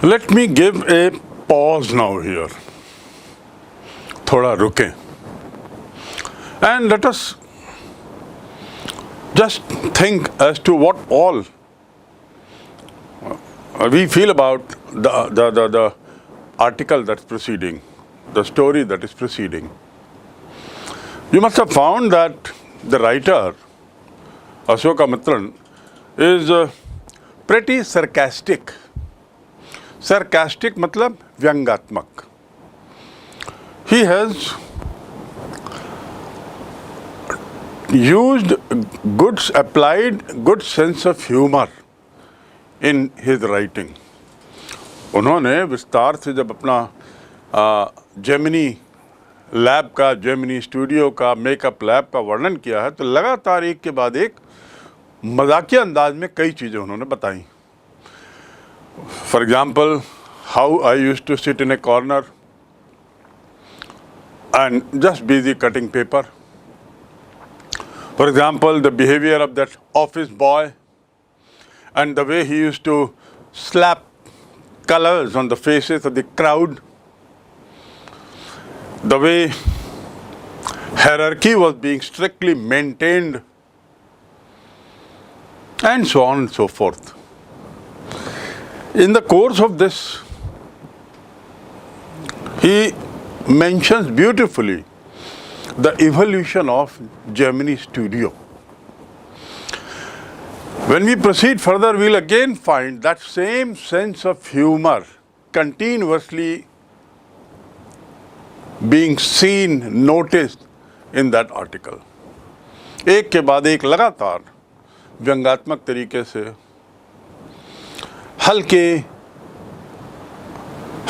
Let me give a pause now here. थोड़ा रुकें and let us just think as to what all we feel about the article that's proceeding, the story that is proceeding. You must have found that the writer, Ashoka Mitran, is pretty sarcastic. Sarcastic मतलब व्यंग्यात्मक. He has used applied good sense of humor in his writing. उन्होंने विस्तार से जब अपना Gemini lab का, Gemini studio का, makeup lab का वर्णन किया है, तो लगातार एक के बाद एक मजाकिया अंदाज में कई चीज़ें उन्होंने बताई. For example, how I used to sit in a corner and just busy cutting paper. For example, the behavior of that office boy and the way he used to slap colors on the faces of the crowd, the way hierarchy was being strictly maintained, and so on and so forth. In the course of this, he mentions beautifully the evolution of Gemini Studio. When we proceed further, we'll again find that same sense of humor continuously being seen, noticed in that article. एक के बाद एक लगातार व्यंग्यात्मक तरीके से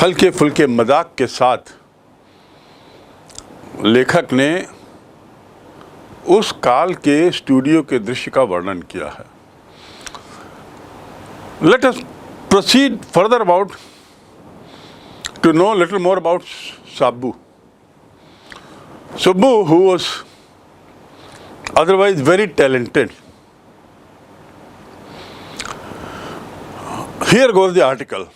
हल्के फुल्के मजाक के साथ लेखक ने उस काल के स्टूडियो के दृश्य का वर्णन किया है. Let us proceed further to know a little more about Subbu. Subbu, who was otherwise very talented. Here goes the article.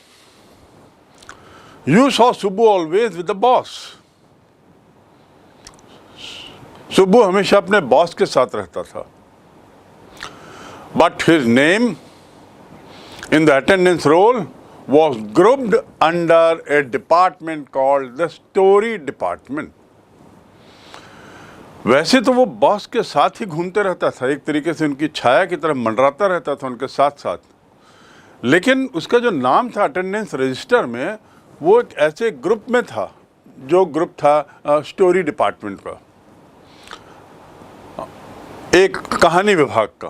You saw Subbu always with the boss. Subbu हमेशा अपने बॉस के साथ रहता था. But his name in the attendance roll was grouped under a department called the story department. वैसे तो वो boss के साथ ही घूमते रहता था, एक तरीके से उनकी छाया की तरह मंडराता रहता था उनके साथ साथ, लेकिन उसका जो नाम था अटेंडेंस रजिस्टर में, वो एक ऐसे ग्रुप में था जो ग्रुप था स्टोरी डिपार्टमेंट का, एक कहानी विभाग का.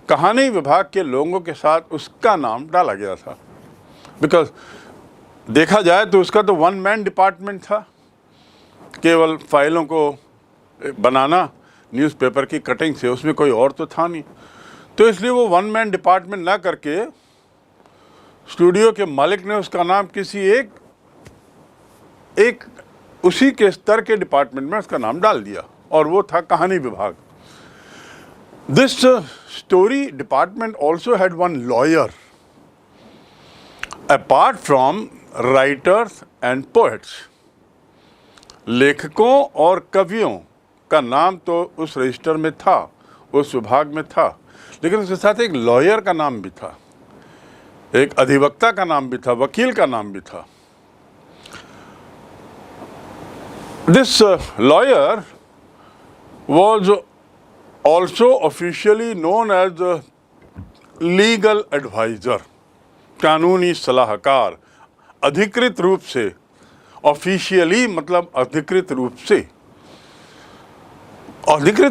कहानी विभाग के लोगों के साथ उसका नाम डाला गया था. बिकॉज देखा जाए तो उसका तो वन मैन डिपार्टमेंट था, केवल फाइलों को बनाना न्यूज़पेपर की कटिंग से, उसमें कोई और तो था नहीं. तो इसलिए वो वन मैन डिपार्टमेंट ना करके स्टूडियो के मालिक ने उसका नाम किसी एक उसी के स्तर के डिपार्टमेंट में उसका नाम डाल दिया, और वो था कहानी विभाग. This story department also had one lawyer. Apart from writers and poets, लेखकों और कवियों का नाम तो उस रजिस्टर में था, उस विभाग में था, लेकिन उसके साथ एक लॉयर का नाम भी था, एक अधिवक्ता का नाम भी था, वकील का नाम भी था. This lawyer was also officially known as the legal advisor, कानूनी सलाहकार. अधिकृत रूप से, ऑफिशियली मतलब अधिकृत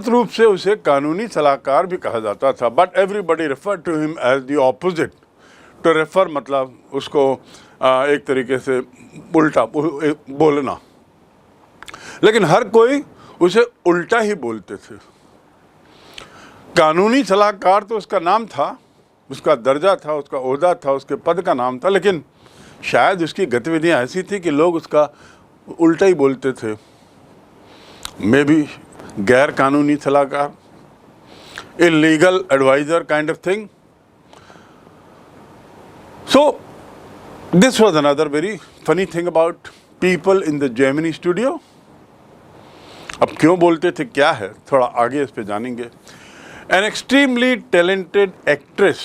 रूप से उसे कानूनी सलाहकार भी कहा जाता था. But everybody refer to him as the opposite. To refer मतलब उसको एक तरीके से उल्टा बोलना, लेकिन हर कोई उसे उल्टा ही बोलते थे. कानूनी सलाहकार तो उसका नाम था, उसका दर्जा था, उसका ओहदा था, उसके पद का नाम था, लेकिन शायद उसकी गतिविधियां ऐसी थी कि लोग उसका उल्टा ही बोलते थे. मे बी गैर कानूनी सलाहकार, illegal advisor kind of thing. So This was another very funny thing about people in the Gemini studio. अब क्यों बोलते थे क्या है, थोड़ा आगे इस पे जानेंगे. An extremely talented actress,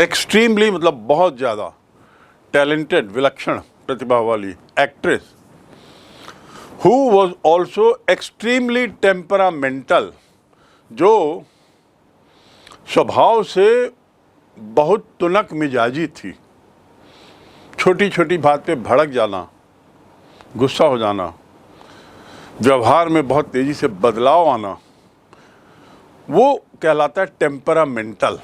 extremely मतलब बहुत ज़्यादा talented, विलक्षण प्रतिभा वाली actress, who was also extremely temperamental, जो स्वभाव से बहुत तुनक मिजाजी थी. छोटी छोटी बात पे भड़क जाना, गुस्सा हो जाना, व्यवहार में बहुत तेजी से बदलाव आना, वो कहलाता है टेम्परामेंटल,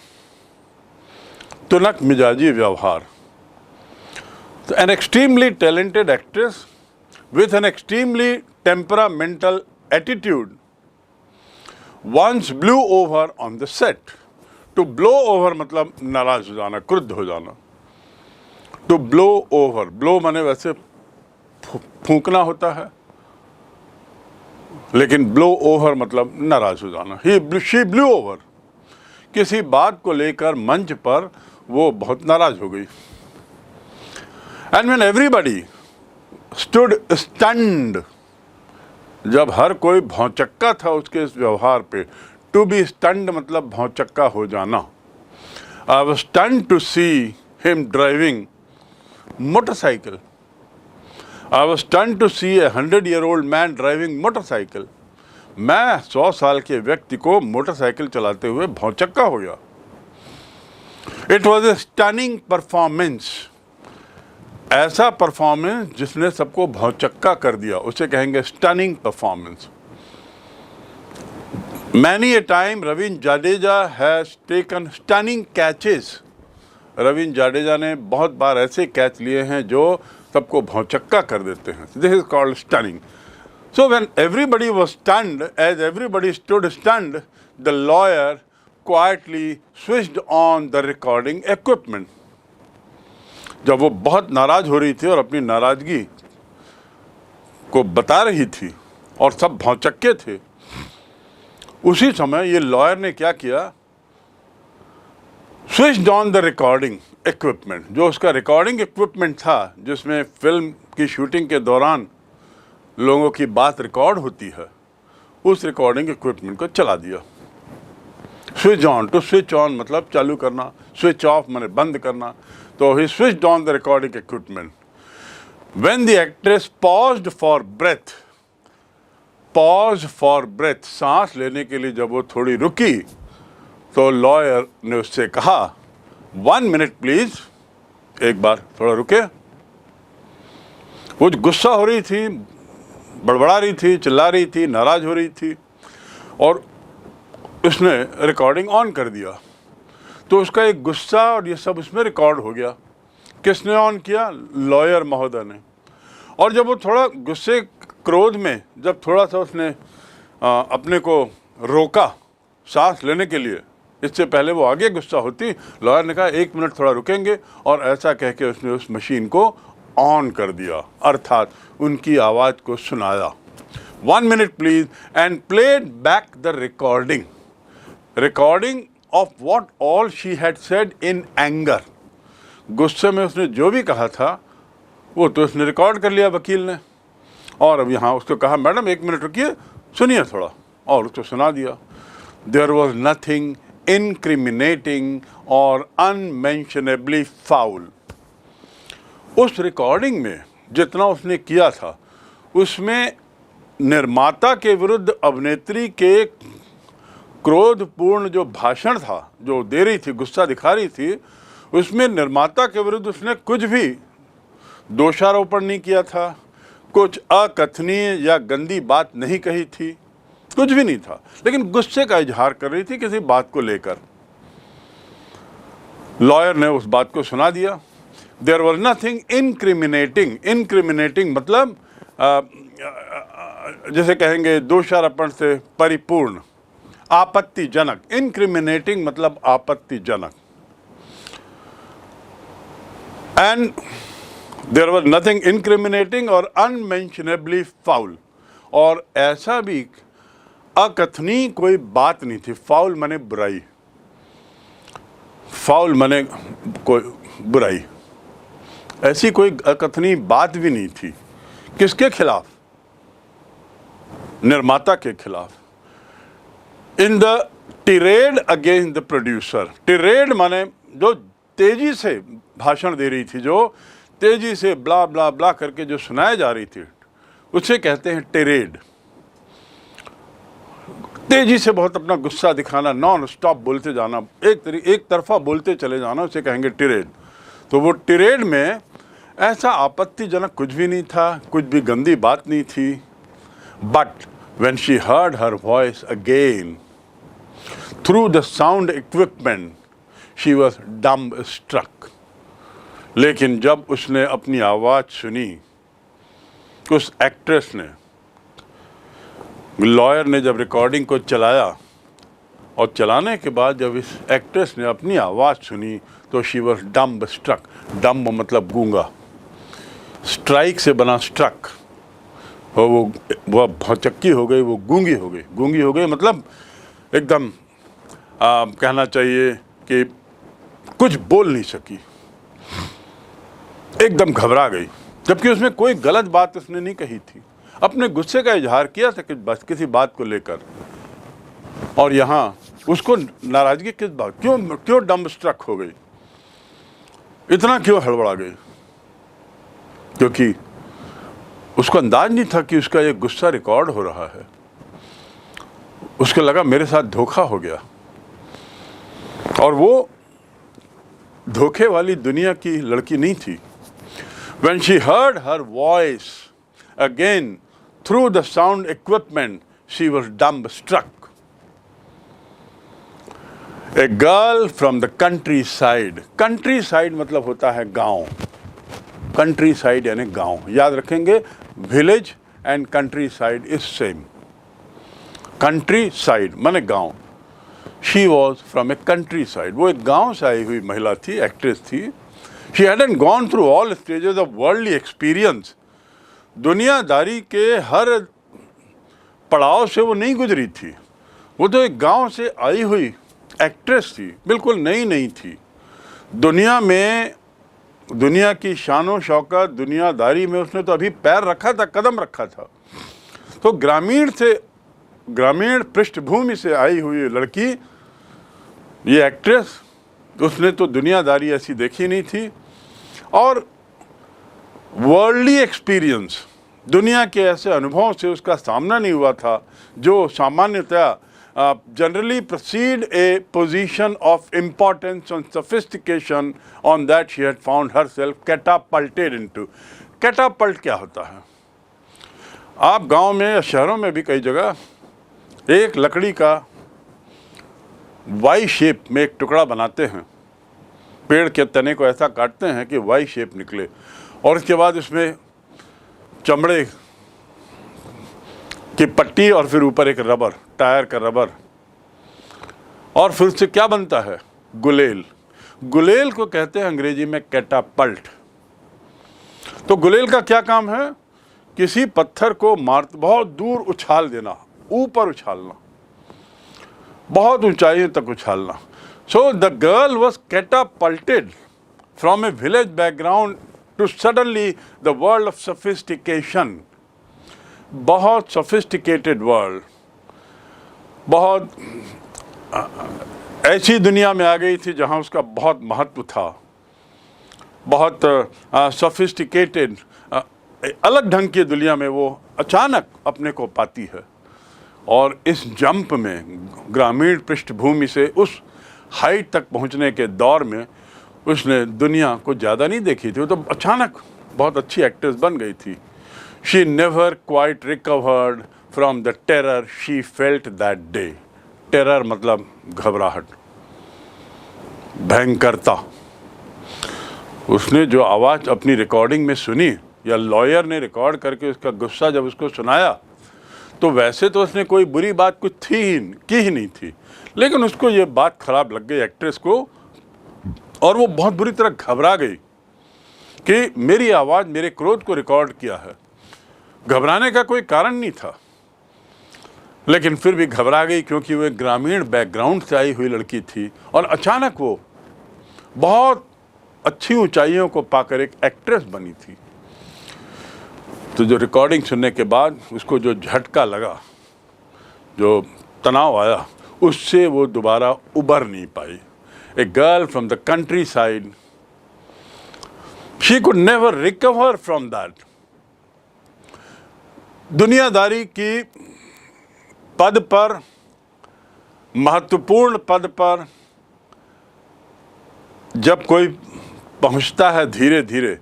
तुनक मिजाजी व्यवहार. तो an extremely talented actress with an extremely temperamental attitude once blew over on the set. To blow over मतलब नाराज हो जाना, क्रुद्ध हो जाना. To blow over, blow माने वैसे फूंकना होता है, लेकिन blow over मतलब नाराज हो जाना. She blew over. किसी बात को लेकर मंच पर वो बहुत नाराज हो गई. And when everybody stood stunned, जब हर कोई भौचक्का था उसके इस व्यवहार पे. To be stunned मतलब भौचक्का हो जाना. I was stunned to see him driving motorcycle. I was stunned to see a 100-year-old man driving motorcycle. मैं 100 साल के व्यक्ति को मोटरसाइकिल चलाते हुए भौचक्का हो गया. It was a stunning performance. ऐसा परफॉर्मेंस जिसने सबको भौचक्का कर दिया, उसे कहेंगे stunning performance. Many a time Ravindra Jadeja has taken stunning catches. Ravindra Jadeja ने बहुत बार ऐसे कैच लिए हैं जो सबको भौचक्का कर देते हैं. This is called stunning. So when everybody was stunned, as everybody stood stunned, the lawyer quietly switched on the recording equipment. जब वो बहुत नाराज हो रही थी और अपनी नाराजगी को बता रही थी और सब भौचक्के थे, उसी समय ये लॉयर ने क्या किया, switched on the recording equipment. जो उसका रिकॉर्डिंग इक्विपमेंट था, जिसमें फिल्म की शूटिंग के दौरान लोगों की बात रिकॉर्ड होती है, उस रिकॉर्डिंग इक्विपमेंट को चला दिया. Switch on, to switch on मतलब चालू करना, स्विच ऑफ माने बंद करना. तो he switched on the recording equipment. When the actress paused for breath, सांस लेने के लिए जब वो थोड़ी रुकी, तो लॉयर ने उससे कहा, 1 minute प्लीज, एक बार थोड़ा रुके. वो गुस्सा हो रही थी, बड़बड़ा रही थी, चिल्ला रही थी, नाराज हो रही थी, और उसने रिकॉर्डिंग ऑन कर दिया. तो उसका एक गुस्सा और ये सब उसमें रिकॉर्ड हो गया. किसने ऑन किया? लॉयर महोदय ने. और जब वो थोड़ा गुस्से क्रोध में, जब थोड़ा सा उसने अपने को रोका सांस लेने के लिए, इससे पहले वो आगे गुस्सा होती, लॉयर ने कहा 1 मिनट थोड़ा रुकेंगे, और ऐसा कह के उसने उस मशीन को ऑन कर दिया, अर्थात उनकी आवाज़ को सुनाया. 1 minute please, and played back the recording of what all she had said in anger. गुस्से में उसने जो भी कहा था वो तो उसने रिकॉर्ड कर लिया वकील ने, और अब यहाँ उसको कहा, मैडम 1 मिनट रुकिए, सुनिए थोड़ा, और उसको सुना दिया. There was nothing incriminating or unmentionably foul. उस रिकॉर्डिंग में जितना उसने किया था, उसमें निर्माता के विरुद्ध अभिनेत्री के क्रोधपूर्ण जो भाषण था, जो दे रही थी, गुस्सा दिखा रही थी, उसमें निर्माता के विरुद्ध उसने कुछ भी दोषारोपण नहीं किया था, कुछ अकथनीय या गंदी बात नहीं कही थी, कुछ भी नहीं था, लेकिन गुस्से का इजहार कर रही थी किसी बात को लेकर. लॉयर ने उस बात को सुना दिया. There was nothing incriminating. Incriminating मतलब जैसे कहेंगे दोषारोपण से परिपूर्ण, आपत्तिजनक. इनक्रिमिनेटिंग मतलब आपत्तिजनक. And there was nothing incriminating और अनमेंशनेबली फाउल. और ऐसा भी अकथनीय कोई बात नहीं थी. फाउल माने बुराई, फाउल माने कोई बुराई. ऐसी कोई अकथनीय बात भी नहीं थी। किसके खिलाफ? निर्माता के खिलाफ। In the tirade against the producer. Tirade माने जो तेजी से भाषण दे रही थी, जो तेजी से ब्ला ब्ला ब्ला करके जो सुनाई जा रही थी, उसे कहते हैं टिरेड। तेजी से बहुत अपना गुस्सा दिखाना, नॉन स्टॉप बोलते जाना, एक तरफा बोलते चले जाना, उसे कहेंगे टिरेड। तो वो टिरेड में ऐसा आपत्तिजनक कुछ भी नहीं था, कुछ भी गंदी बात नहीं थी। But when she heard her voice again through the sound equipment she was dumb struck. लेकिन जब उसने अपनी आवाज़ सुनी, उस एक्ट्रेस ने, लॉयर ने जब रिकॉर्डिंग को चलाया, और चलाने के बाद जब इस एक्ट्रेस ने अपनी आवाज़ सुनी, तो she was dumb struck. Dumb मतलब गूंगा, स्ट्राइक से बना स्ट्रक, और वो भौचक्की हो गई, वो गूंगी हो गई। गूंगी हो गई मतलब एकदम कहना चाहिए कि कुछ बोल नहीं सकी, एकदम घबरा गई। जबकि उसमें कोई गलत बात उसने नहीं कही थी, अपने गुस्से का इजहार किया था कि बस किसी बात को लेकर। और यहाँ उसको नाराजगी किस बात, क्यों डम्ब स्ट्रक हो गई, इतना क्यों हड़बड़ा गई? क्योंकि उसको अंदाज नहीं था कि उसका ये गुस्सा रिकॉर्ड हो रहा है। उसको लगा मेरे साथ धोखा हो गया, और वो धोखे वाली दुनिया की लड़की नहीं थी। When she heard her voice again through the sound equipment, she was dumbstruck. A girl from the countryside. Countryside मतलब होता है गांव। Countryside यानी गांव। याद रखेंगे, village and countryside is same. Countryside माने गांव। She was from a countryside. वो एक गांव से आई हुई महिला थी, एक्ट्रेस थी। She hadn't gone through all stages of worldly experience. दुनियादारी के हर पड़ाव से वो नहीं गुजरी थी। वो तो एक गांव से आई हुई एक्ट्रेस थी, बिल्कुल नई थी। दुनिया में, दुनिया की शानो शौकत, दुनियादारी में उसने तो अभी पैर रखा था, कदम रखा था। तो ग्रामीण पृष्ठभूमि से आई हुई लड़की, ये एक्ट्रेस, उसने तो दुनियादारी ऐसी देखी नहीं थी, और वर्ल्डली एक्सपीरियंस, दुनिया के ऐसे अनुभवों से उसका सामना नहीं हुआ था जो सामान्यतया generally proceed a position of importance and sophistication on that she had found herself catapulted into. Catapult क्या होता है? आप गांव में या शहरों में भी कई जगह एक लकड़ी का वाई शेप में एक टुकड़ा बनाते हैं, पेड़ के तने को ऐसा काटते हैं कि वाई शेप निकले, और उसके बाद उसमें चमड़े की पट्टी और फिर ऊपर एक रबर, टायर का रबर, और फिर उससे क्या बनता है? गुलेल। गुलेल को कहते हैं अंग्रेजी में कैटापल्ट। तो गुलेल का क्या काम है? किसी पत्थर को बहुत दूर उछाल देना, ऊपर उछालना, बहुत ऊंचाई तक उछालना। So the girl was catapulted from a village background to suddenly the world of sophistication. बहुत sophisticated world, बहुत ऐसी दुनिया में आ गई थी जहाँ उसका बहुत महत्व था, बहुत sophisticated, अलग ढंग की दुनिया में वो अचानक अपने को पाती है। और इस जंप में ग्रामीण पृष्ठभूमि से उस हाइट तक पहुंचने के दौर में उसने दुनिया को ज़्यादा नहीं देखी थी, वो तो अचानक बहुत अच्छी एक्ट्रेस बन गई थी। She never quite recovered from the terror she felt that day. Terror मतलब घबराहट, भयंकरता। उसने जो आवाज़ अपनी रिकॉर्डिंग में सुनी, या लॉयर ने रिकॉर्ड करके उसका गुस्सा जब उसको सुनाया, तो वैसे तो उसने कोई बुरी बात कुछ की ही नहीं थी, लेकिन उसको ये बात खराब लग गई एक्ट्रेस को, और वो बहुत बुरी तरह घबरा गई कि मेरी आवाज़ मेरे क्रोध को रिकॉर्ड किया है। घबराने का कोई कारण नहीं था, लेकिन फिर भी घबरा गई क्योंकि वो एक ग्रामीण बैकग्राउंड से आई हुई लड़की थी, और अचानक वो बहुत अच्छी ऊंचाइयों को पाकर एक एक्ट्रेस बनी थी। तो जो रिकॉर्डिंग सुनने के बाद उसको जो झटका लगा, जो तनाव आया, उससे वो दोबारा उबर नहीं पाई। A girl from the countryside, she could never recover from that. दुनियादारी की पद पर, महत्वपूर्ण पद पर जब कोई पहुंचता है धीरे धीरे,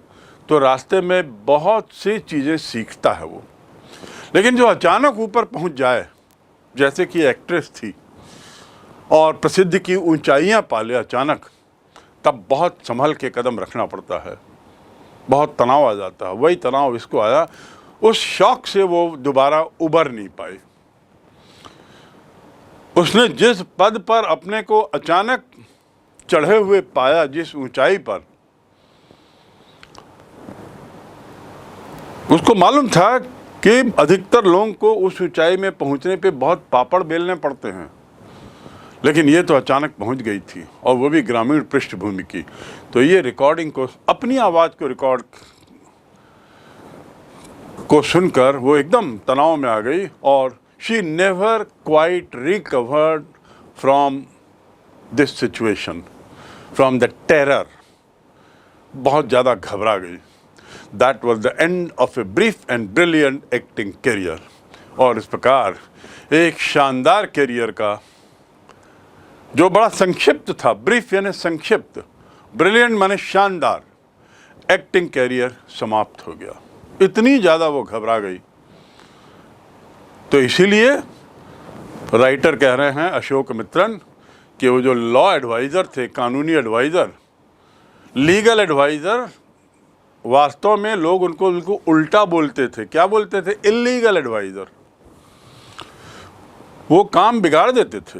तो रास्ते में बहुत सी चीज़ें सीखता है वो। लेकिन जो अचानक ऊपर पहुंच जाए, जैसे कि एक्ट्रेस थी और प्रसिद्धि की ऊंचाइयां पाले अचानक, तब बहुत संभल के कदम रखना पड़ता है, बहुत तनाव आ जाता है। वही तनाव इसको आया। उस शौक से वो दोबारा उबर नहीं पाई। उसने जिस पद पर अपने को अचानक चढ़े हुए पाया, जिस ऊंचाई पर, उसको मालूम था कि अधिकतर लोगों को उस ऊंचाई में पहुंचने पे बहुत पापड़ बेलने पड़ते हैं, लेकिन ये तो अचानक पहुंच गई थी, और वो भी ग्रामीण पृष्ठभूमि की। तो ये रिकॉर्डिंग को, अपनी आवाज़ को रिकॉर्ड को सुनकर वो एकदम तनाव में आ गई, और she never quite recovered from this situation, from the terror. बहुत ज़्यादा घबरा गई। That was the end of a brief and brilliant acting career. और इस प्रकार एक शानदार करियर का, जो बड़ा संक्षिप्त था, ब्रीफ यानी संक्षिप्त, ब्रिलियंट माने शानदार, एक्टिंग करियर समाप्त हो गया। इतनी ज़्यादा वो घबरा गई। तो इसीलिए राइटर कह रहे हैं, अशोक मित्रन, कि वो जो लॉ एडवाइज़र थे, कानूनी एडवाइज़र, लीगल एडवाइज़र, वास्तव में लोग उनको उल्टा बोलते थे। क्या बोलते थे? Illegal adviser. वो काम बिगाड़ देते थे।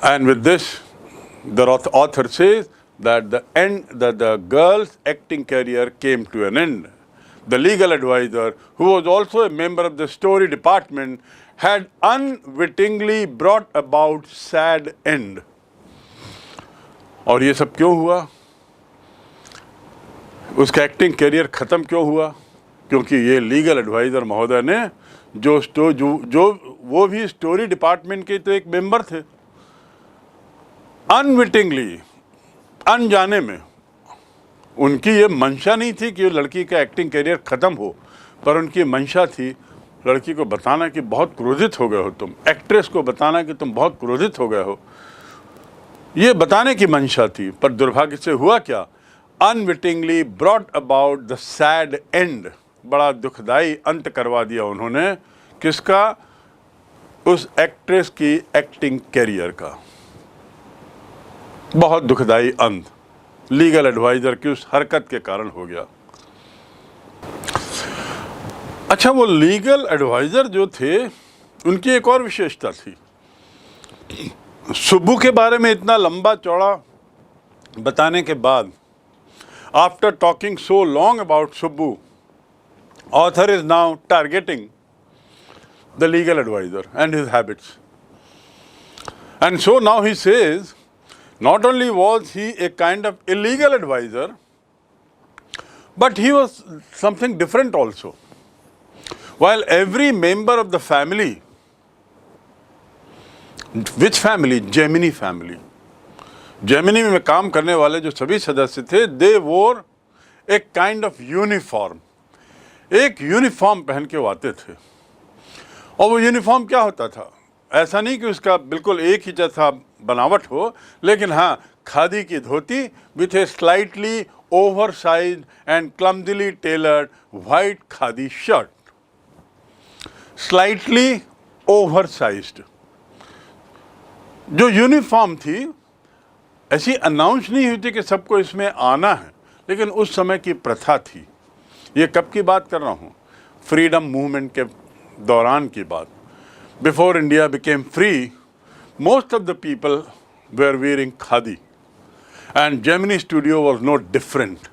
And with this the author says that the girl's acting career came to an end. The legal advisor, who was also a member of the story department, had unwittingly brought about sad end. और ये सब क्यों हुआ? उसका acting career ख़त्म क्यों हुआ? क्योंकि ये लीगल एडवाइज़र महोदय ने जो वो भी स्टोरी डिपार्टमेंट के तो एक मेंबर थे, अनविटिंगली, अनजाने में, उनकी ये मंशा नहीं थी कि लड़की का एक्टिंग करियर ख़त्म हो, पर उनकी मंशा थी लड़की को बताना कि बहुत क्रोधित हो गए हो तुम, एक्ट्रेस को बताना कि तुम बहुत क्रोधित हो गए हो, ये बताने की मंशा थी। पर दुर्भाग्य से हुआ क्या? Unwittingly brought about the sad and. बड़ा दुखदाई अंत करवा दिया उन्होंने। किसका? उस एक्ट्रेस की एक्टिंग करियर का। बहुत दुखदाई अंत लीगल एडवाइज़र की उस हरकत के कारण हो गया। अच्छा, वो लीगल एडवाइज़र जो थे, उनकी एक और विशेषता थी। सुब्बू के बारे में इतना लंबा चौड़ा बताने के बाद, after talking so long about Subbu, author is now targeting the legal adviser and his habits. And so now he says, not only was he a kind of illegal advisor, but he was something different also. While every member of the family, which family? Gemini family. Gemini में काम करने वाले जो सभी सदस्य थे, they wore a kind of uniform. एक uniform पहन के वो आते थे। और वो यूनिफॉर्म क्या होता था? ऐसा नहीं कि उसका बिल्कुल एक ही जैसा बनावट हो, लेकिन हाँ, खादी की dhoti with a slightly oversized and clumsily tailored white khadi shirt. Slightly oversized जो यूनिफॉर्म थी, ऐसी अनाउंस नहीं हुई थी कि सबको इसमें आना है, लेकिन उस समय की प्रथा थी। ये कब की बात कर रहा हूँ? फ्रीडम मूवमेंट के दौरान की बात। Before India became free, most of the people were wearing khadi, and Gemini Studio was no different.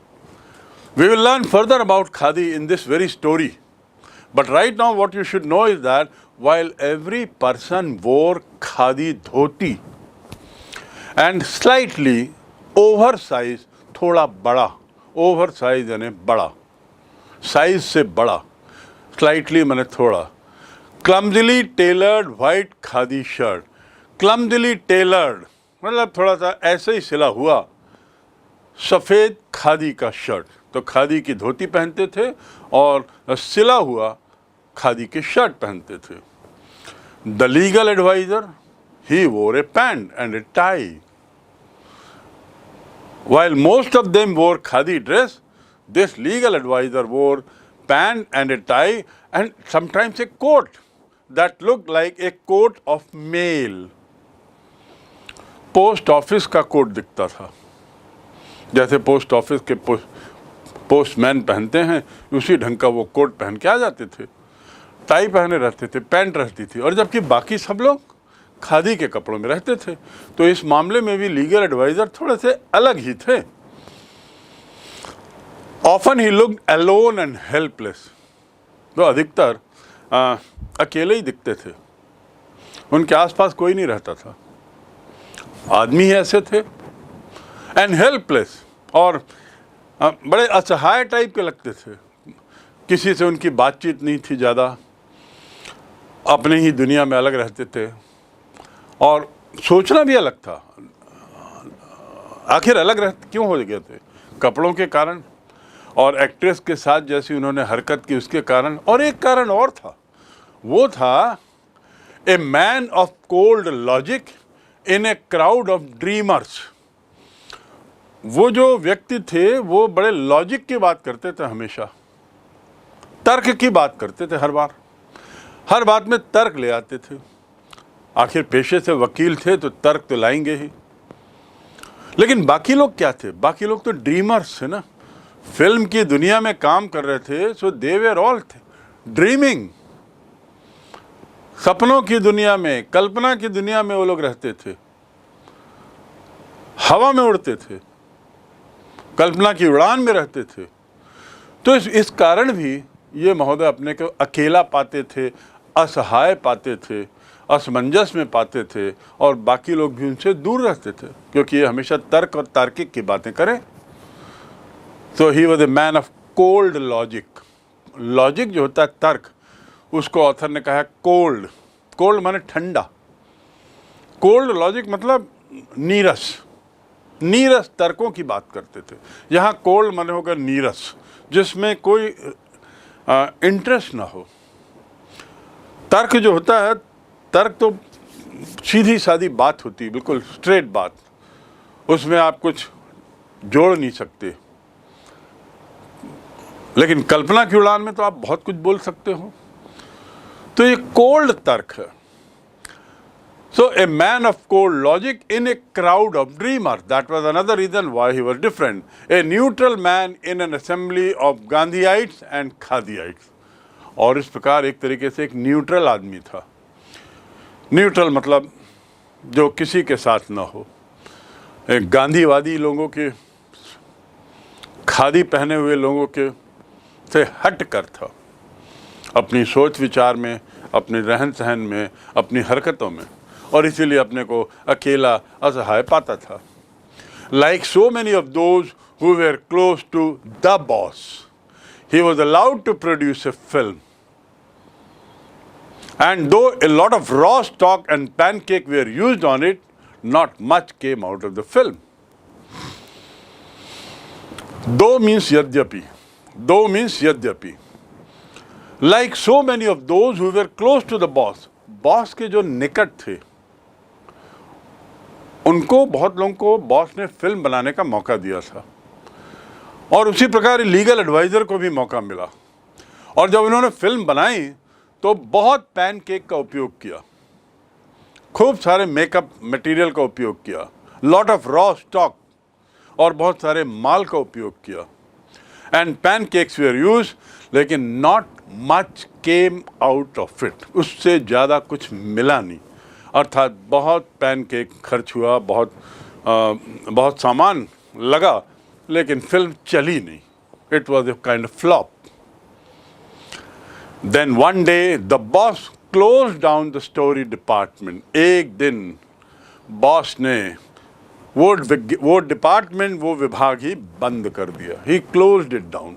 We will learn further about khadi in this very story, but right now what you should know is that while every person wore khadi dhoti and slightly over size, थोड़ा बड़ा, over size यानी बड़ा, size से बड़ा, slightly मैंने थोड़ा। Clumsily tailored white khadi shirt, clumsily tailored मतलब थोड़ा सा ऐसे ही सिला हुआ सफ़ेद खादी का शर्ट। तो खादी की धोती पहनते थे और सिला हुआ खादी के शर्ट पहनते थे। The legal adviser, he wore a pant and a tie, while most of them wore khadi dress, this legal advisor wore pant and a tie and sometimes a coat that looked like a coat of mail. Post office का coat दिखता था, जैसे post office के postman पहनते हैं उसी ढंग का वो कोट पहन के आ जाते थे, टाई पहने रहते थे, पैंट रहती थी, और जबकि बाकी सब लोग खादी के कपड़ों में रहते थे। तो इस मामले में भी लीगल एडवाइजर थोड़े से अलग ही थे। Often he looked alone and helpless, तो अधिकतर अकेले ही दिखते थे, उनके आसपास कोई नहीं रहता था, आदमी ही ऐसे थे। एंड हेल्पलेस, और बड़े असहाय टाइप के लगते थे, किसी से उनकी बातचीत नहीं थी ज़्यादा, अपने ही दुनिया में अलग रहते थे और सोचना भी अलग था। आखिर अलग रहते क्यों हो गए थे? कपड़ों के कारण और एक्ट्रेस के साथ जैसी उन्होंने हरकत की उसके कारण, और एक कारण और था, वो था ए man of cold logic in a crowd of dreamers. वो जो व्यक्ति थे वो बड़े लॉजिक की बात करते थे, हमेशा तर्क की बात करते थे, हर बात में तर्क ले आते थे। आखिर पेशे से वकील थे तो तर्क तो लाएंगे ही। लेकिन बाकी लोग क्या थे? बाकी लोग तो ड्रीमर्स थे ना, फिल्म की दुनिया में काम कर रहे थे, सो दे वर ऑल थे ड्रीमिंग। सपनों की दुनिया में, कल्पना की दुनिया में वो लोग रहते थे, हवा में उड़ते थे, कल्पना की उड़ान में रहते थे। तो इस कारण भी ये महोदय अपने को अकेला पाते थे, असहाय पाते थे, असमंजस में पाते थे, और बाकी लोग भी उनसे दूर रहते थे क्योंकि ये हमेशा तर्क और तार्किक की बातें करें। तो he was a man of cold logic. Logic जो होता है तर्क, उसको ऑथर ने कहा कोल्ड। कोल्ड माने ठंडा, कोल्ड लॉजिक मतलब नीरस तर्कों की बात करते थे। यहाँ कोल्ड माने होगा नीरस, जिसमें कोई इंटरेस्ट ना हो। तर्क जो होता है, तर्क तो सीधी सादी बात होती है, बिल्कुल स्ट्रेट बात, उसमें आप कुछ जोड़ नहीं सकते। लेकिन कल्पना की उड़ान में तो आप बहुत कुछ बोल सकते हो। तो ये कोल्ड तर्क है। So a man of cold logic in a crowd of dreamer, that was another reason why he was different. A neutral man in an assembly of Gandhiites and khadiites. और इस प्रकार एक तरीके से एक न्यूट्रल आदमी था। न्यूट्रल मतलब जो किसी के साथ ना हो, एक गांधीवादी लोगों के, खादी पहने हुए लोगों के से हट कर था, अपनी सोच विचार में, अपने रहन सहन में, अपनी हरकतों में, और इसीलिए अपने को अकेला असहाय पाता था। Like so many of those who were close to the boss, he was allowed to produce a film. And though a lot of raw stock and pancake were used on it, not much came out of the film. Though means yadyapi. Though means yadyapi. Like so many of those who were close to the boss. Boss के जो निकट थे, उनको, बहुत लोगों को boss ने film बनाने का मौका दिया था, और उसी प्रकार लीगल एडवाइज़र को भी मौका मिला। और जब उन्होंने फिल्म बनाई तो बहुत पैनकेक का उपयोग किया, खूब सारे मेकअप मटेरियल का उपयोग किया, लॉट ऑफ रॉ स्टॉक और बहुत सारे माल का उपयोग किया। एंड पैनकेक्स वेर यूज, लेकिन not much came out of it, उससे ज़्यादा कुछ मिला नहीं। अर्थात बहुत पैनकेक खर्च हुआ, बहुत सामान लगा, लेकिन फिल्म चली नहीं। It was a kind of flop. Then one day the boss close down the story department. एक दिन बॉस ने वो डिपार्टमेंट, वो विभाग ही बंद कर दिया. He closed it down.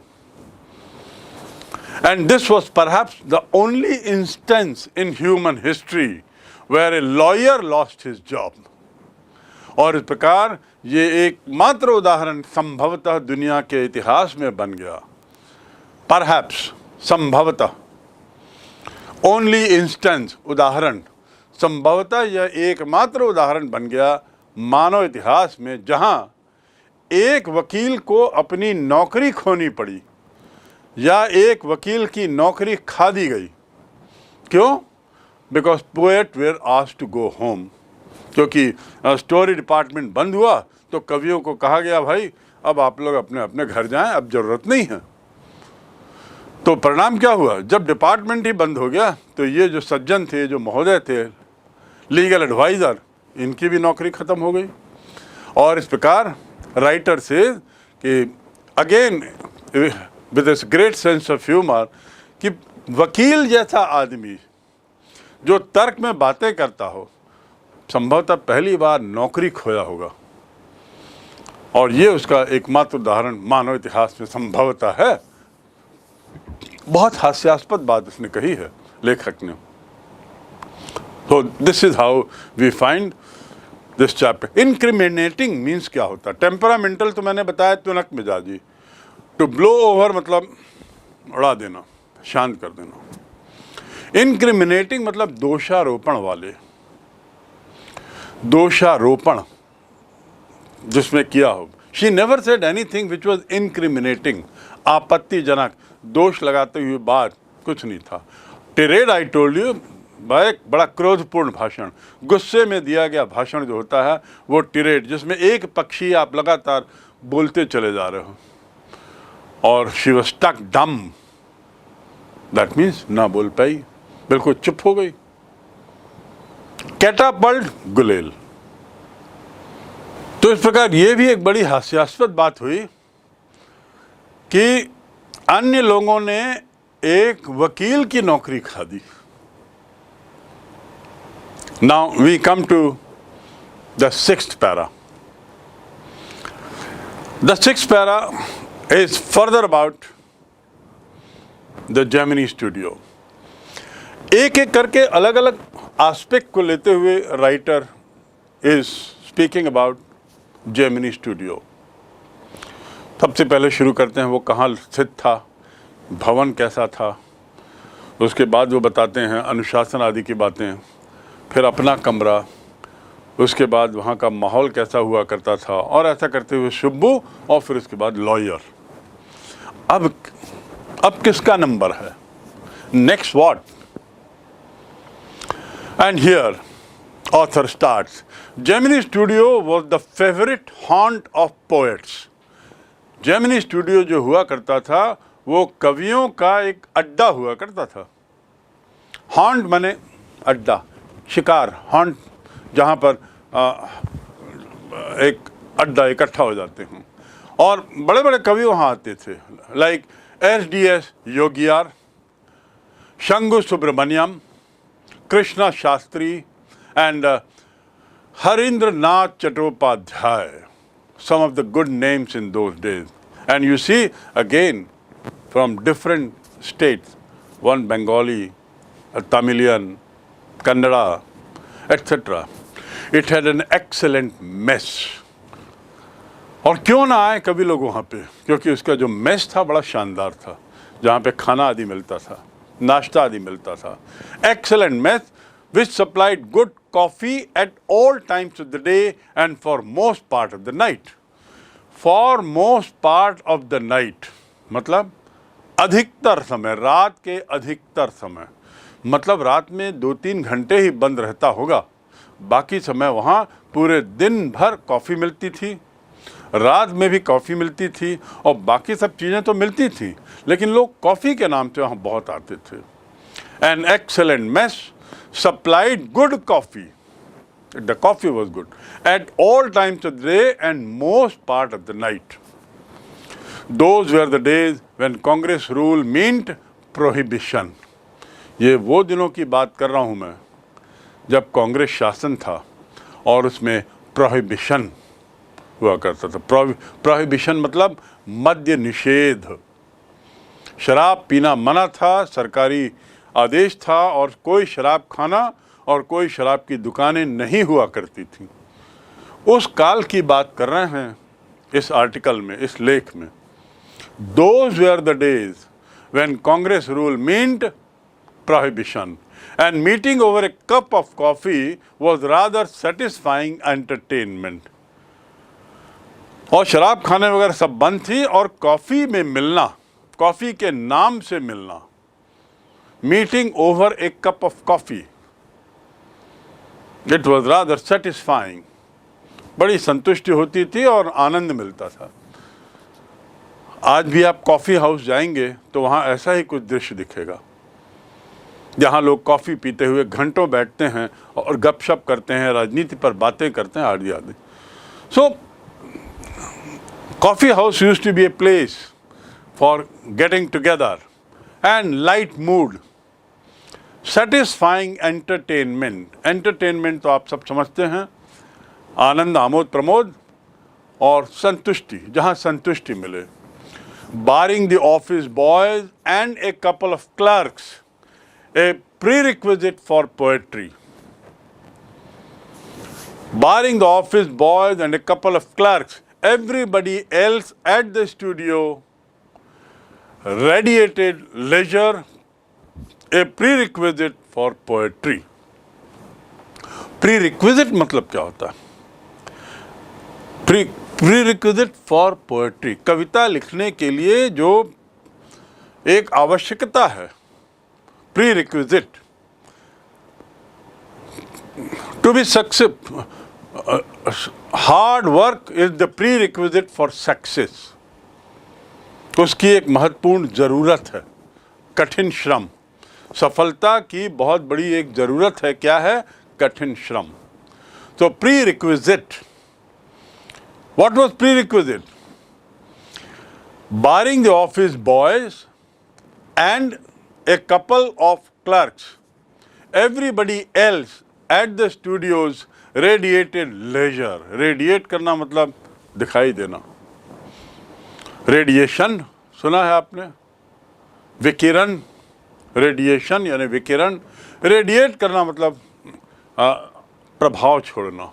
And this was perhaps the only instance in human history where a lawyer lost his job. और इस प्रकार ये एकमात्र उदाहरण संभवतः दुनिया के इतिहास में बन गया. Perhaps, संभवतः, only instance, उदाहरण, संभवतः यह एकमात्र उदाहरण बन गया मानव इतिहास में जहां एक वकील को अपनी नौकरी खोनी पड़ी या एक वकील की नौकरी खा दी गई. क्यों? Because poet were asked to go home. क्योंकि स्टोरी डिपार्टमेंट बंद हुआ तो कवियों को कहा गया, भाई अब आप लोग अपने अपने घर जाएं, अब ज़रूरत नहीं है. तो परिणाम क्या हुआ? जब डिपार्टमेंट ही बंद हो गया तो ये जो सज्जन थे, जो महोदय थे, लीगल एडवाइज़र, इनकी भी नौकरी ख़त्म हो गई. और इस प्रकार राइटर से कि again with this great sense of humour कि वकील जैसा आदमी जो तर्क में बातें करता हो, संभवतः पहली बार नौकरी खोया होगा. और ये उसका एकमात्र उदाहरण मानव इतिहास में संभवतः है. बहुत हास्यास्पद बात उसने कही है लेखक ने. तो this is how we find this chapter. Incriminating means क्या होता है? टेम्परामेंटल तो मैंने बताया, तुनक मिजाजी. टू ब्लो ओवर मतलब उड़ा देना, शांत कर देना. इनक्रिमिनेटिंग मतलब दोषारोपण वाले, दोषारोपण जिसमें किया हो. She never said anything which was incriminating, आपत्तिजनक, दोष लगाते हुए बात कुछ नहीं था. टिरेड आई टोल्ड यू, एक बड़ा क्रोधपूर्ण भाषण, गुस्से में दिया गया भाषण जो होता है वो टिरेड, जिसमें एक पक्षी आप लगातार बोलते चले जा रहे हो. और शी वॉज स्टक डम, दैट मीन्स ना बोल पाई, बिल्कुल चुप हो गई. कैटापल्ट गुलेल. तो इस प्रकार ये भी एक बड़ी हास्यास्पद बात हुई कि अन्य लोगों ने एक वकील की नौकरी खा दी. Now we come to the 6th para. The 6th para is further about the Gemini Studio. एक एक करके अलग अलग एस्पेक्ट को लेते हुए writer is speaking about Gemini Studio. सबसे पहले शुरू करते हैं वो कहाँ स्थित था, भवन कैसा था. उसके बाद वो बताते हैं अनुशासन आदि की बातें, फिर अपना कमरा, उसके बाद वहाँ का माहौल कैसा हुआ करता था, और ऐसा करते हुए शुब्बू, और फिर उसके बाद लॉयर. अब किसका नंबर है? Next what? And here author starts. Gemini studio was the favourite haunt of poets. Gemini studio जो हुआ करता था वो कवियों का एक अड्डा हुआ करता था. हॉन्ट माने अड्डा, शिकार. हॉन्ट जहाँ पर एक अड्डा इकट्ठा हो जाते हैं, और बड़े बड़े कवि वहाँ आते थे, like S.D.S. Yogiyar, Shangu Subramanyam, Krishna Shastri and Harindranath Chattopadhyay. Some of the good names in those days. And you see again from different states, one Bengali, a Tamilian, Kannada, etc. It had an excellent mess. और क्यों ना आए कभी लोग वहाँ पे? क्योंकि उसका जो मेस था बड़ा शानदार था, जहाँ पे खाना आदि मिलता था, नाश्ता आदि मिलता था. Excellent mess which supplied good coffee at all times of the day and for most part of the night. For most part of the night मतलब अधिकतर समय, रात के अधिकतर समय, मतलब रात में 2-3 घंटे ही बंद रहता होगा, बाकी समय वहाँ पूरे दिन भर कॉफ़ी मिलती थी, रात में भी कॉफ़ी मिलती थी, और बाकी सब चीज़ें तो मिलती थी, लेकिन लोग कॉफ़ी के नाम से वहाँ बहुत आते थे. An excellent mess supplied good coffee. The coffee was good at all times of the day and most part of the night. Those were the days when Congress rule meant prohibition. ये वो दिनों की बात कर रहा हूँ मैं जब कांग्रेस शासन था और उसमें prohibition हुआ करता था। प्रोहिबिशन मतलब मद्य निषेध, शराब पीना मना था, सरकारी आदेश था, और कोई शराब खाना और कोई शराब की दुकानें नहीं हुआ करती थी। उस काल की बात कर रहे हैं इस आर्टिकल में, इस लेख में। Those were the days when Congress rule meant prohibition, and meeting over a cup of coffee was rather satisfying entertainment. और शराब खाने वगैरह सब बंद थी, और कॉफ़ी में मिलना, कॉफ़ी के नाम से मिलना, meeting over A cup of coffee, it was rather satisfying, बड़ी संतुष्टि होती थी और आनंद मिलता था। आज भी आप कॉफ़ी हाउस जाएंगे तो वहाँ ऐसा ही कुछ दृश्य दिखेगा, जहाँ लोग कॉफ़ी पीते हुए घंटों बैठते हैं और गपशप करते हैं, राजनीति पर बातें करते हैं आदि आदि। सो coffee house used to be a place for getting together and light mood, satisfying entertainment. Entertainment तो आप सब समझते हैं, आनंद, आमोद प्रमोद और संतुष्टि, जहाँ संतुष्टि मिले। Barring the office boys and a couple of clerks, a prerequisite for poetry. Barring the office boys and a couple of clerks, everybody else at the studio radiated leisure, a prerequisite for poetry. Prerequisite मतलब क्या होता है? Prerequisite for poetry, कविता लिखने के लिए जो एक आवश्यकता है, prerequisite. To be successful, hard work is the prerequisite for success. उसकी एक महत्वपूर्ण ज़रूरत है, कठिन श्रम। सफलता की बहुत बड़ी एक ज़रूरत है, क्या है? कठिन श्रम। तो prerequisite, what was prerequisite? Barring the office boys and a couple of clerks, everybody else at the studios radiated leisure. Radiate करना मतलब दिखाई देना। रेडिएशन सुना है आपने? विकिरण, रेडिएशन यानी विकिरण। रेडिएट करना मतलब प्रभाव छोड़ना।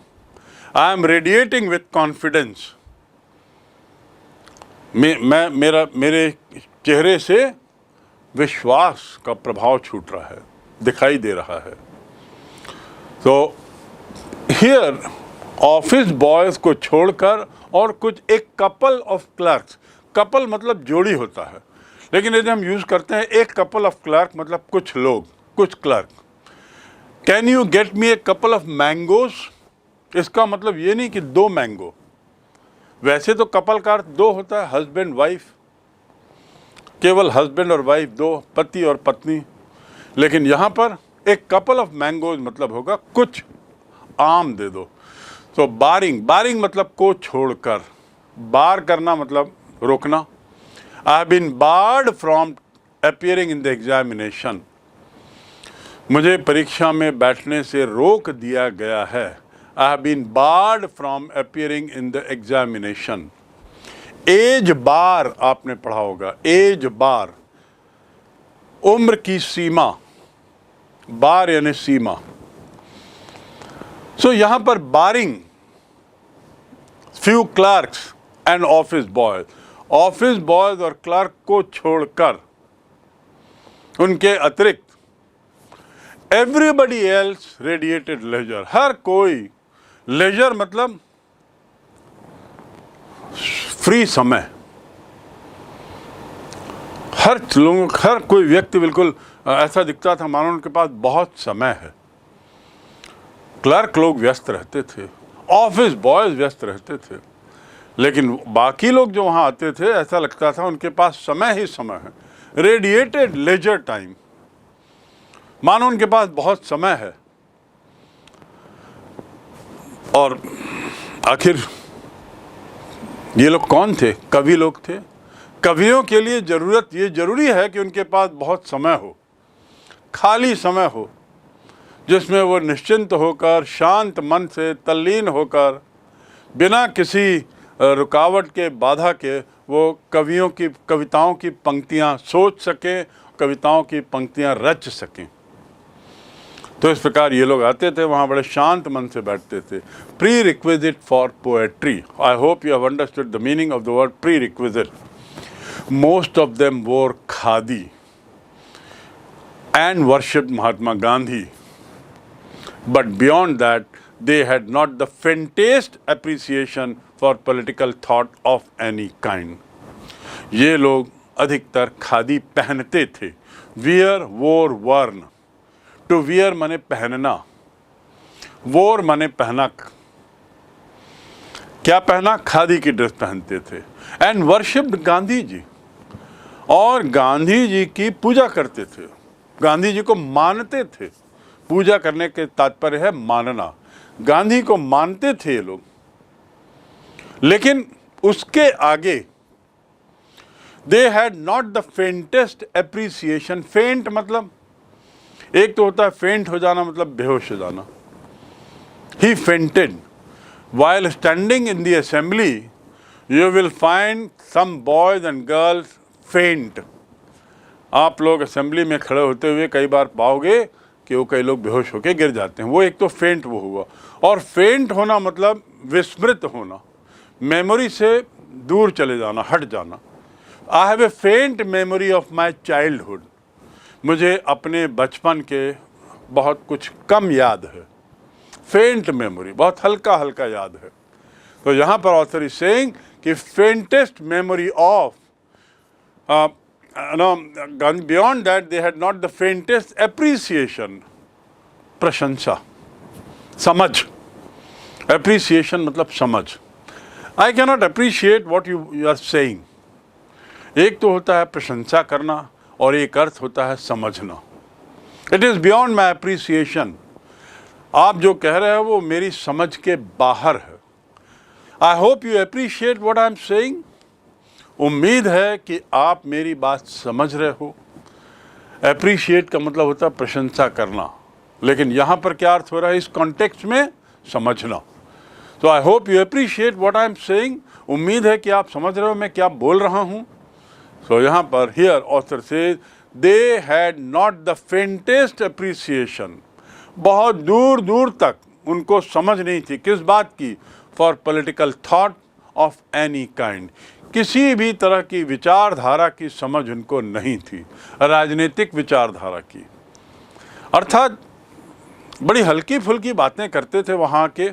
I am radiating with confidence. मेरे चेहरे से विश्वास का प्रभाव छूट रहा है, दिखाई दे रहा है। तो हियर ऑफिस बॉयज़ को छोड़कर और कुछ एक कपल ऑफ क्लर्क्स, कपल मतलब जोड़ी होता है, लेकिन यदि हम यूज़ करते हैं एक कपल ऑफ क्लर्क मतलब कुछ लोग, कुछ clerk. Can you get me a couple of mangoes? इसका मतलब ये नहीं कि दो मैंगो, वैसे तो कपल का अर्थ दो होता है, हस्बैंड वाइफ, केवल हस्बैंड और वाइफ, दो, पति और पत्नी। लेकिन यहाँ पर एक कपल ऑफ मैंगोज मतलब होगा कुछ आम दे दो। तो बारिंग मतलब को छोड़कर, बार करना मतलब रोकना। I have been barred from appearing in the examination, मुझे परीक्षा में बैठने से रोक दिया गया है। I have been barred from appearing in the examination. As bar आपने पढ़ा होगा, एज बार, उम्र की सीमा, बार यानी सीमा। सो यहाँ पर barring few clerks and office boys, office boys और क्लर्क को छोड़कर, उनके अतिरिक्त एवरीबडी एल्स रेडिएटेड लेजर, हर कोई, लेजर मतलब फ्री समय, हर कोई व्यक्ति बिल्कुल ऐसा दिखता था मानो उनके पास बहुत समय है। क्लर्क लोग व्यस्त रहते थे, ऑफिस बॉयज व्यस्त रहते थे, लेकिन बाकी लोग जो वहाँ आते थे ऐसा लगता था उनके पास समय ही समय है। रेडिएटेड लेजर टाइम, मानो उनके पास बहुत समय है। और आखिर ये लोग कौन थे? कवि लोग थे। कवियों के लिए ये जरूरी है कि उनके पास बहुत समय हो, खाली समय हो, जिसमें वो निश्चिंत होकर, शांत मन से, तल्लीन होकर, बिना किसी रुकावट के, बाधा के वो कविताओं की पंक्तियां सोच सकें, कविताओं की पंक्तियां रच सकें। तो इस प्रकार ये लोग आते थे, वहाँ बड़े शांत मन से बैठते थे। Pre requisite for poetry, I hope you have understood the meaning of the word pre requisite. Most of them वोर khadi and worshipped Mahatma Gandhi. But beyond that, they had not the faintest appreciation for political thought of any kind. ये लोग अधिकतर खादी पहनते थे। Wear, wore, worn. To wear माने पहनना, wore माने पहना। क्या पहना? खादी की ड्रेस पहनते थे। And worshipped गांधी जी, और गांधी जी की पूजा करते थे, गांधी जी को मानते थे। पूजा करने के तात्पर्य है मानना। गांधी को मानते थे ये लोग, लेकिन उसके आगे they had not the faintest appreciation. फेंट मतलब, एक तो होता है फेंट हो जाना, मतलब बेहोश हो जाना। ही fainted while standing in the assembly. You will find some boys and girls faint. आप लोग असेंबली में खड़े होते हुए कई बार पाओगे कि वो कई लोग बेहोश होकर गिर जाते हैं। वो एक तो फेंट वो हुआ, और फेंट होना मतलब विस्मृत होना, मेमोरी से दूर चले जाना, हट जाना। आई हैव ए फेंट मेमोरी ऑफ माई चाइल्डहुड। मुझे अपने बचपन के बहुत कुछ कम याद है। फेंट मेमोरी, बहुत हल्का हल्का याद है। तो यहाँ पर ऑथर इज सेइंग कि faintest memory of beyond that they had not the faintest appreciation, प्रशंसा, समझ। appreciation मतलब समझ। I cannot appreciate what you are saying। एक तो होता है प्रशंसा करना और एक अर्थ होता है समझना। It is beyond my appreciation। आप जो कह रहे हैं वो मेरी समझ के बाहर है। I hope you appreciate what I am saying। उम्मीद है कि आप मेरी बात समझ रहे हो। एप्रिशिएट का मतलब होता है प्रशंसा करना, लेकिन यहाँ पर क्या अर्थ हो रहा है इस कॉन्टेक्स्ट में? समझना। तो I hope you appreciate what I am saying. उम्मीद है कि आप समझ रहे हो मैं क्या बोल रहा हूँ। सो यहाँ पर here author says they had not the faintest appreciation. बहुत दूर दूर तक उनको समझ नहीं थी, किस बात की? For political thought of any kind. किसी भी तरह की विचारधारा की समझ उनको नहीं थी, राजनीतिक विचारधारा की। अर्थात बड़ी हल्की फुल्की बातें करते थे वहाँ के।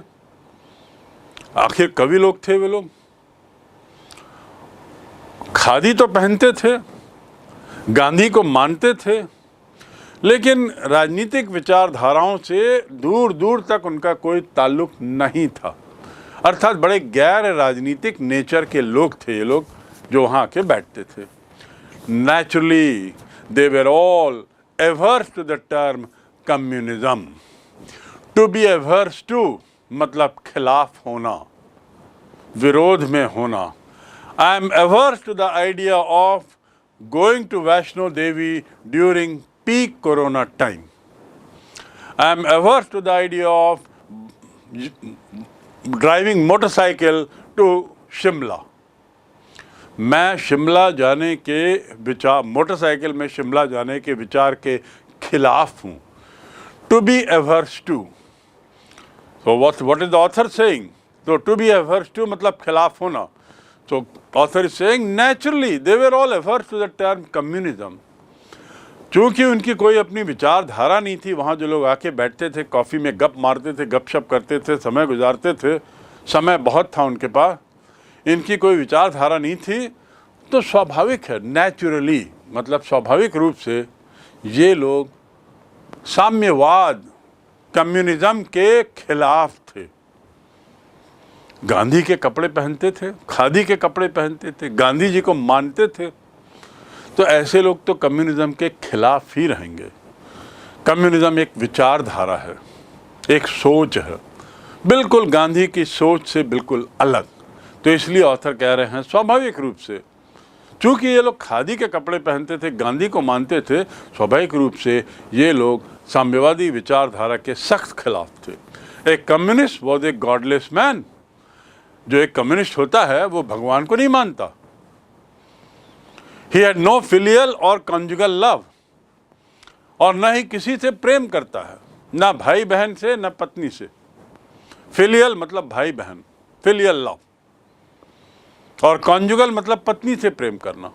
आखिर कवि लोग थे वे लोग। खादी तो पहनते थे, गांधी को मानते थे, लेकिन राजनीतिक विचारधाराओं से दूर दूर तक उनका कोई ताल्लुक नहीं था। अर्थात बड़े गैर राजनीतिक नेचर के लोग थे ये लोग जो वहाँ के बैठते थे। Naturally they were all averse to the term communism. To be averse to मतलब खिलाफ होना, विरोध में होना। I am averse to the idea of going to Vaishno Devi during peak corona time. I am averse to the idea of driving motorcycle to Shimla. मैं शिमला जाने के विचार, मोटरसाइकिल में शिमला जाने के विचार के खिलाफ हूँ। To be averse to. So what is the author saying? So to be averse to मतलब खिलाफ होना। So author is saying naturally they were all averse to the term communism। चूँकि उनकी कोई अपनी विचारधारा नहीं थी, वहाँ जो लोग आके बैठते थे, कॉफ़ी में गप मारते थे, गपशप करते थे, समय गुजारते थे, समय बहुत था उनके पास, इनकी कोई विचारधारा नहीं थी, तो स्वाभाविक है, नेचुरली मतलब स्वाभाविक रूप से ये लोग साम्यवाद, कम्युनिज्म के खिलाफ थे। गांधी के कपड़े पहनते थे, खादी के कपड़े पहनते थे, गांधी जी को मानते थे, तो ऐसे लोग तो कम्युनिज्म के खिलाफ ही रहेंगे। कम्युनिज्म एक विचारधारा है, एक सोच है, बिल्कुल गांधी की सोच से बिल्कुल अलग। तो इसलिए ऑथर कह रहे हैं स्वाभाविक रूप से, चूँकि ये लोग खादी के कपड़े पहनते थे, गांधी को मानते थे, स्वाभाविक रूप से ये लोग साम्यवादी विचारधारा के सख्त खिलाफ थे। A communist was a godless man. जो एक कम्युनिस्ट होता है वो भगवान को नहीं मानता। ही हैड नो फिलियल और कॉन्जुगल लव, और न ही किसी से प्रेम करता है, ना भाई बहन से न पत्नी से। फिलियल मतलब भाई बहन, फिलियल लव, और कॉन्जुगल मतलब पत्नी से प्रेम करना।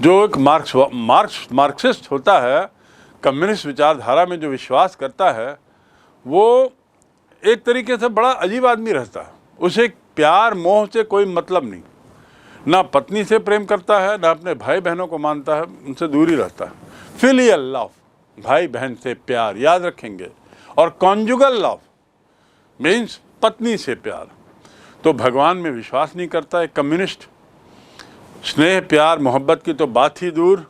जो एक मार्क्सिस्ट होता है, कम्युनिस्ट विचारधारा में जो विश्वास करता है, वो एक तरीके से बड़ा अजीब आदमी रहता है। उसे प्यार मोह से कोई मतलब नहीं, ना पत्नी से प्रेम करता है, ना अपने भाई बहनों को मानता है, उनसे दूर ही रहता है। फिलियल लव, भाई बहन से प्यार, याद रखेंगे। और कॉन्जुगल लव मीन्स पत्नी से प्यार। तो भगवान में विश्वास नहीं करता है कम्युनिस्ट। स्नेह प्यार मोहब्बत की तो बात ही दूर।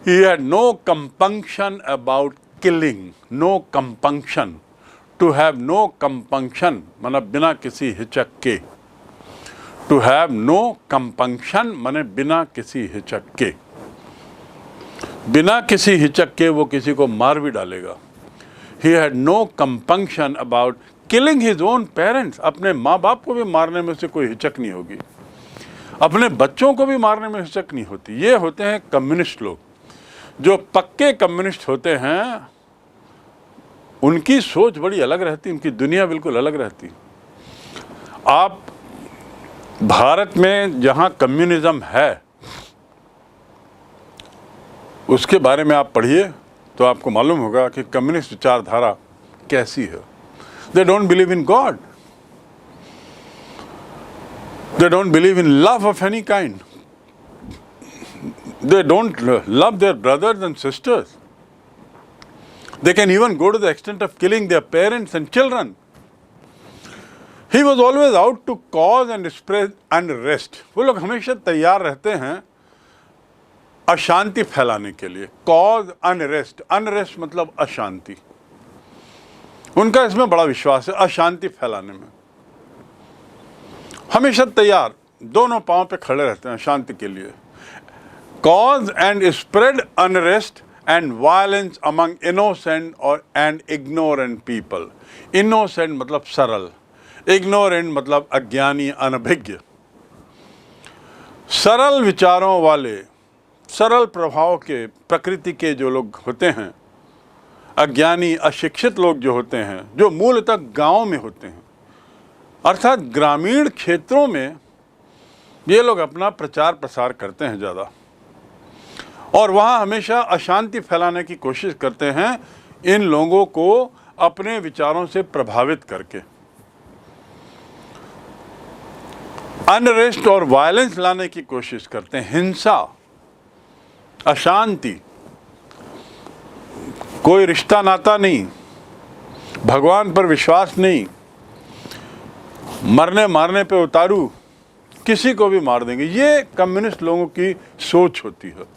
He had no compunction about killing, no compunction, to have no compunction मतलब बिना किसी हिचक के, to have no compunction माने बिना किसी हिचक के, बिना किसी हिचक के वो किसी को मार भी डालेगा। He had no compunction about killing his own parents, अपने माँ बाप को भी मारने में उसे कोई हिचक नहीं होगी, अपने बच्चों को भी मारने में हिचक नहीं होती। ये होते हैं कम्युनिस्ट लोग। जो पक्के कम्युनिस्ट होते हैं उनकी सोच बड़ी अलग रहती, उनकी दुनिया बिल्कुल अलग रहती। आप भारत में जहाँ कम्युनिज्म है उसके बारे में आप पढ़िए तो आपको मालूम होगा कि कम्युनिस्ट विचारधारा कैसी है। They don't believe in God, they don't believe in love of any kind, they don't love their brothers and sisters. They can even go to the extent of killing their parents and children. He was always out to cause and spread unrest. वो लोग हमेशा तैयार रहते हैं अशांति फैलाने के लिए। Cause unrest, unrest मतलब अशांति। उनका इसमें बड़ा विश्वास है, अशांति फैलाने में। हमेशा तैयार, दोनों पांव पे खड़े रहते हैं शांति के लिए। Cause and spread unrest and violence among innocent and ignorant people. Innocent मतलब सरल, ignorant मतलब अज्ञानी अनभिज्ञ। सरल विचारों वाले, सरल प्रभाव के प्रकृति के जो लोग होते हैं, अज्ञानी अशिक्षित लोग जो होते हैं, जो मूलतः गांव में होते हैं, अर्थात ग्रामीण क्षेत्रों में ये लोग अपना प्रचार प्रसार करते हैं ज़्यादा, और वहाँ हमेशा अशांति फैलाने की कोशिश करते हैं इन लोगों को अपने विचारों से प्रभावित करके। अनरेस्ट और वायलेंस लाने की कोशिश करते हैं, हिंसा, अशांति, कोई रिश्ता नाता नहीं, भगवान पर विश्वास नहीं, मरने मारने पे उतारू, किसी को भी मार देंगे। ये कम्युनिस्ट लोगों की सोच होती है।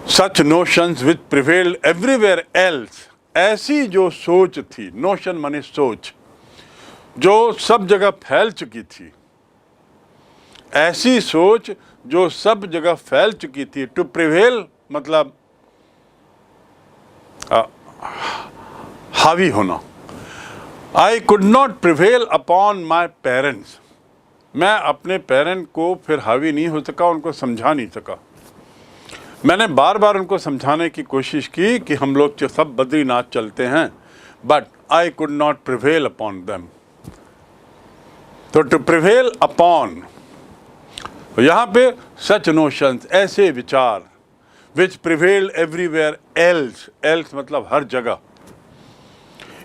Such notions which prevailed everywhere else, ऐसी जो सोच थी, नोशन माने सोच, जो सब जगह फैल चुकी थी, ऐसी सोच जो सब जगह फैल चुकी थी। टू प्रिवेल मतलब हावी होना। आई could not prevail upon my parents, मैं अपने पेरेंट को फिर हावी नहीं हो सका, उनको समझा नहीं सका। मैंने बार बार उनको समझाने की कोशिश की कि हम लोग जो सब बद्रीनाथ चलते हैं, but I could not prevail upon them. तो टू प्रिवेल अपॉन, यहाँ पे सच नोशंस, ऐसे विचार, which prevail everywhere else, else मतलब हर जगह,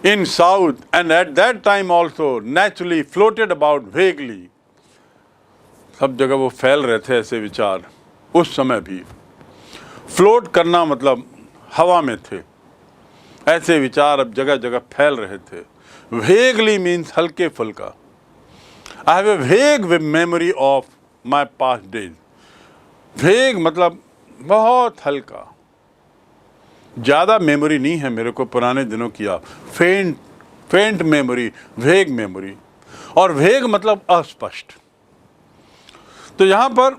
in south and at that time also naturally floated about vaguely, सब जगह वो फैल रहे थे ऐसे विचार। उस समय भी फ्लोट करना मतलब हवा में थे, ऐसे विचार अब जगह जगह फैल रहे थे। वेगली मीन्स हल्के फुल्का। आई हैव ए वेग memory of my past days. वेग मतलब बहुत हल्का, ज़्यादा मेमोरी नहीं है मेरे को पुराने दिनों की। आप फेंट मेमोरी, वेग मेमोरी। और वेग मतलब अस्पष्ट। तो यहाँ पर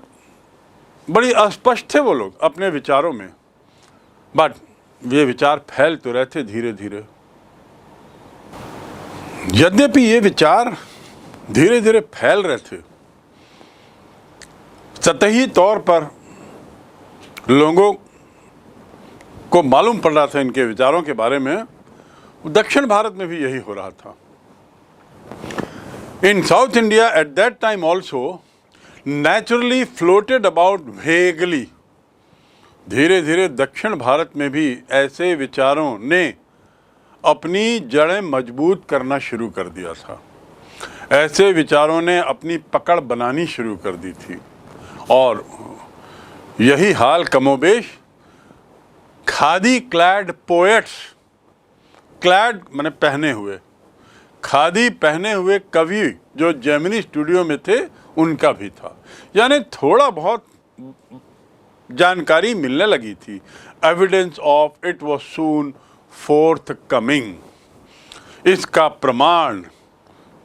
बड़ी अस्पष्ट थे वो लोग अपने विचारों में, बट ये विचार फैल तो रहे थे धीरे धीरे। यद्यपि ये विचार धीरे धीरे फैल रहे थे, सतही तौर पर लोगों को मालूम पड़ रहा था इनके विचारों के बारे में, दक्षिण भारत में भी यही हो रहा था। In South India at that time also naturally floated about vaguely. धीरे धीरे दक्षिण भारत में भी ऐसे विचारों ने अपनी जड़ें मजबूत करना शुरू कर दिया था। ऐसे विचारों ने अपनी पकड़ बनानी शुरू कर दी थी, और यही हाल कमोबेश खादी क्लैड पोएट्स, क्लैड माने पहने हुए, खादी पहने हुए कवि जो जेमिनी स्टूडियो में थे उनका भी था। यानी थोड़ा बहुत जानकारी मिलने लगी थी। Evidence of it was soon fourth coming, इसका प्रमाण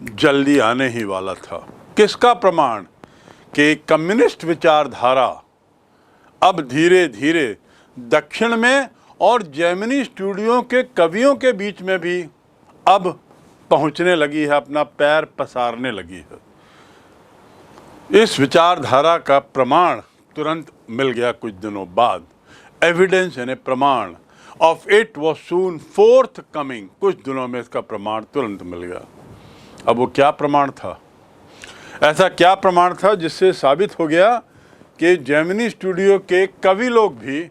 जल्दी आने ही वाला था। किसका प्रमाण? कि कम्युनिस्ट विचारधारा अब धीरे धीरे दक्षिण में और जेमिनी स्टूडियो के कवियों के बीच में भी अब पहुंचने लगी है, अपना पैर पसारने लगी है। इस विचारधारा का प्रमाण तुरंत मिल गया कुछ दिनों बाद। एविडेंस यानी प्रमाण of it was soon fourth coming, कुछ दिनों में इसका प्रमाण तुरंत मिल गया। अब वो क्या प्रमाण था? ऐसा क्या प्रमाण था जिससे साबित हो गया कि जेमिनी स्टूडियो के कवि लोग भी,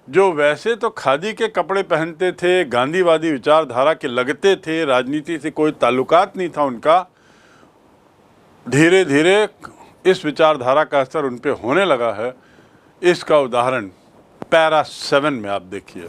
जो वैसे तो खादी के कपड़े पहनते थे, गांधीवादी विचारधारा के लगते थे, राजनीति से कोई ताल्लुकात नहीं था उनका, धीरे धीरे इस विचारधारा का असर उन पे होने लगा है। इसका उदाहरण पैरा 7 में आप देखिए।